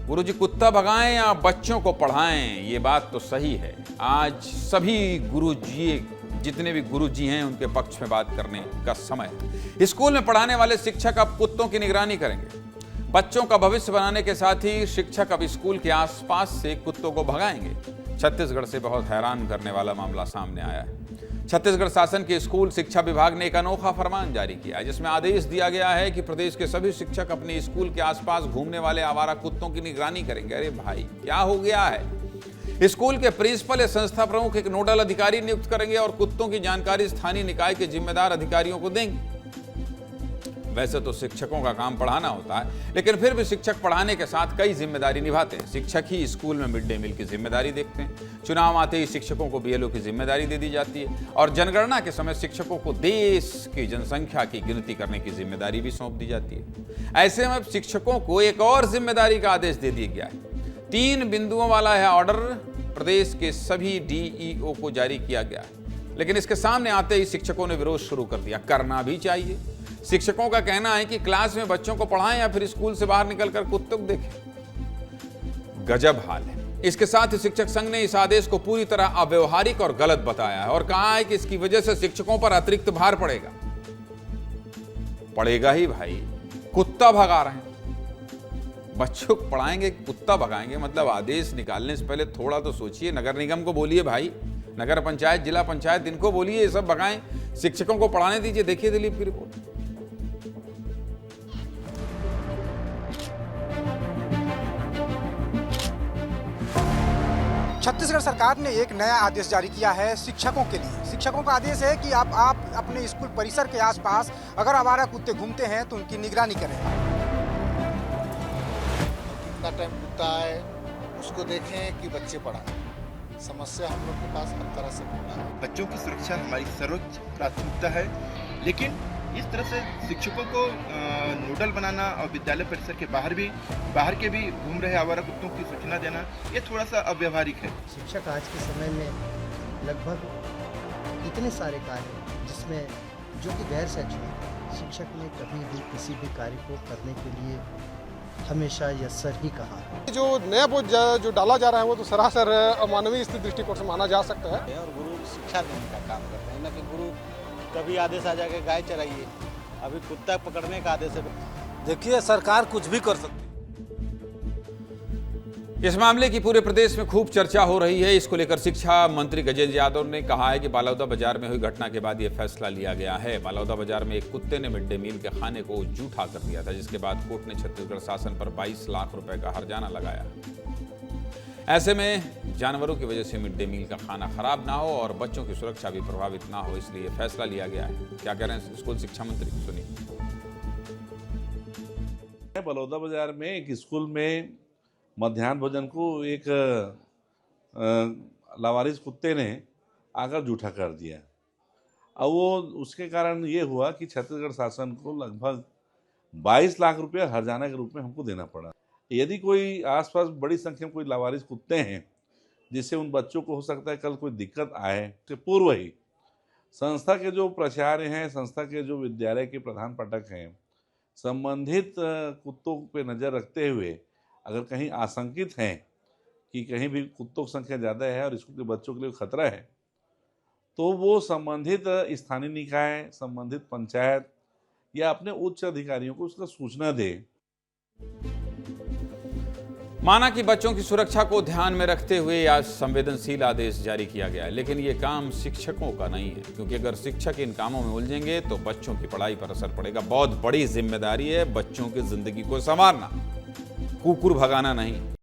गुरुजी कुत्ता भगाएं या बच्चों को पढ़ाएं, ये बात तो सही है। आज सभी गुरुजी, जितने भी गुरुजी हैं, उनके पक्ष में बात करने का समय है। स्कूल में पढ़ाने वाले शिक्षक अब कुत्तों की निगरानी करेंगे। बच्चों का भविष्य बनाने के साथ ही शिक्षक अब स्कूल के आसपास से कुत्तों को भगाएंगे। छत्तीसगढ़ से बहुत हैरान करने वाला मामला सामने आया है। छत्तीसगढ़ शासन के स्कूल शिक्षा विभाग ने एक अनोखा फरमान जारी किया है, जिसमें आदेश दिया गया है कि प्रदेश के सभी शिक्षक अपने स्कूल के आसपास घूमने वाले आवारा कुत्तों की निगरानी करेंगे। अरे भाई, क्या हो गया है? स्कूल के प्रिंसिपल या संस्था प्रमुख एक नोडल अधिकारी नियुक्त करेंगे और कुत्तों की जानकारी स्थानीय निकाय के जिम्मेदार अधिकारियों को देंगे। वैसे तो शिक्षकों का काम पढ़ाना होता है, लेकिन फिर भी शिक्षक पढ़ाने के साथ कई जिम्मेदारी निभाते हैं। शिक्षक ही स्कूल में मिड डे मील की जिम्मेदारी देखते हैं। चुनाव आते ही शिक्षकों को बीएलओ की जिम्मेदारी दे दी जाती है और जनगणना के समय शिक्षकों को देश की जनसंख्या की गिनती करने की जिम्मेदारी भी सौंप दी जाती है। ऐसे में शिक्षकों को एक और जिम्मेदारी का आदेश दे दिया गया है। 3 बिंदुओं वाला यह ऑर्डर प्रदेश के सभी डीईओ को जारी किया गया है, लेकिन इसके सामने आते ही शिक्षकों ने विरोध शुरू कर दिया। करना भी चाहिए। शिक्षकों का कहना है कि क्लास में बच्चों को पढ़ाएं या फिर स्कूल से बाहर निकलकर कुत्तों को देखें। गजब हाल है। इसके साथ ही शिक्षक संघ ने इस आदेश को पूरी तरह अव्यवहारिक और गलत बताया है और कहा है कि इसकी वजह से शिक्षकों पर अतिरिक्त भार पड़ेगा ही भाई। कुत्ता भगा रहे हैं, बच्चों को पढ़ाएंगे, कुत्ता भगाएंगे, मतलब आदेश निकालने से पहले थोड़ा तो सोचिए। नगर निगम को बोलिए भाई, नगर पंचायत, जिला पंचायत, इनको बोलिए ये सब भगाएं, शिक्षकों को पढ़ाने दीजिए। देखिए दिलीप की रिपोर्ट। छत्तीसगढ़ सरकार ने एक नया आदेश जारी किया है शिक्षकों के लिए। शिक्षकों का आदेश है कि आप अपने स्कूल परिसर के आसपास अगर आवारा कुत्ते घूमते हैं तो उनकी निगरानी करें। कितना टाइम कुत्ता है उसको देखें कि बच्चे पढ़ाएं। समस्या हम लोग के पास हर तरह से होता है। बच्चों की सुरक्षा हमारी सर्वोच्च प्राथमिकता है, लेकिन इस तरह से शिक्षकों को नोडल बनाना और विद्यालय परिसर के बाहर के भी घूम रहे आवारा कुत्तों की सूचना देना, ये थोड़ा सा अव्यवहारिक है। शिक्षक आज के समय में लगभग इतने सारे कार्य जिसमें जो कि गैर शैक्षणिक, शिक्षक ने कभी भी किसी भी कार्य को करने के लिए हमेशा यस्सर ही कहा। जो नया बोझ जो डाला जा रहा है वो तो सरासर अमानवीय दृष्टिकोण से माना जा सकता है। और गुरु शिक्षा देने का काम करते हैं, न कि गुरु कभी आदेश आ जाके गाय चराइए, अभी कुत्ता पकड़ने का आदेश है। देखिए, सरकार कुछ भी कर सकती है। इस मामले की पूरे प्रदेश में खूब चर्चा हो रही है। इसको लेकर शिक्षा मंत्री गजेंद्र यादव ने कहा है कि बालौदा बाजार में हुई घटना के बाद यह फैसला लिया गया है। बालौदा बाजार में एक कुत्ते ने मिड डे मील के खाने को जूठा कर दिया था, जिसके बाद कोर्ट ने छत्तीसगढ़ शासन पर 22 लाख रुपए का हर्जाना लगाया। ऐसे में जानवरों की वजह से मिड डे मील का खाना खराब ना हो और बच्चों की सुरक्षा भी प्रभावित ना हो, इसलिए फैसला लिया गया है। क्या कह रहे हैं स्कूल शिक्षा मंत्री, सुनिए। बलौदा बाजार में एक स्कूल में मध्याह्न भोजन को एक लावारिस कुत्ते ने आकर जूठा कर दिया और वो उसके कारण ये हुआ कि छत्तीसगढ़ शासन को लगभग 22 लाख रुपये हर्जाना के रूप में हमको देना पड़ा। यदि कोई आसपास बड़ी संख्या में कोई लावारिस कुत्ते हैं जिससे उन बच्चों को हो सकता है कल कोई दिक्कत आए, तो पूर्व ही संस्था के जो प्राचार्य हैं, संस्था के जो विद्यालय के प्रधान पाठक हैं, संबंधित कुत्तों पे नज़र रखते हुए अगर कहीं आशंकित हैं कि कहीं भी कुत्तों की संख्या ज़्यादा है और स्कूल के बच्चों के लिए खतरा है, तो वो संबंधित स्थानीय निकाय, संबंधित पंचायत या अपने उच्च अधिकारियों को उसका सूचना दे। माना कि बच्चों की सुरक्षा को ध्यान में रखते हुए आज संवेदनशील आदेश जारी किया गया है, लेकिन ये काम शिक्षकों का नहीं है, क्योंकि अगर शिक्षक इन कामों में उलझेंगे तो बच्चों की पढ़ाई पर असर पड़ेगा। बहुत बड़ी जिम्मेदारी है बच्चों की जिंदगी को संवारना, कुकुर भगाना नहीं।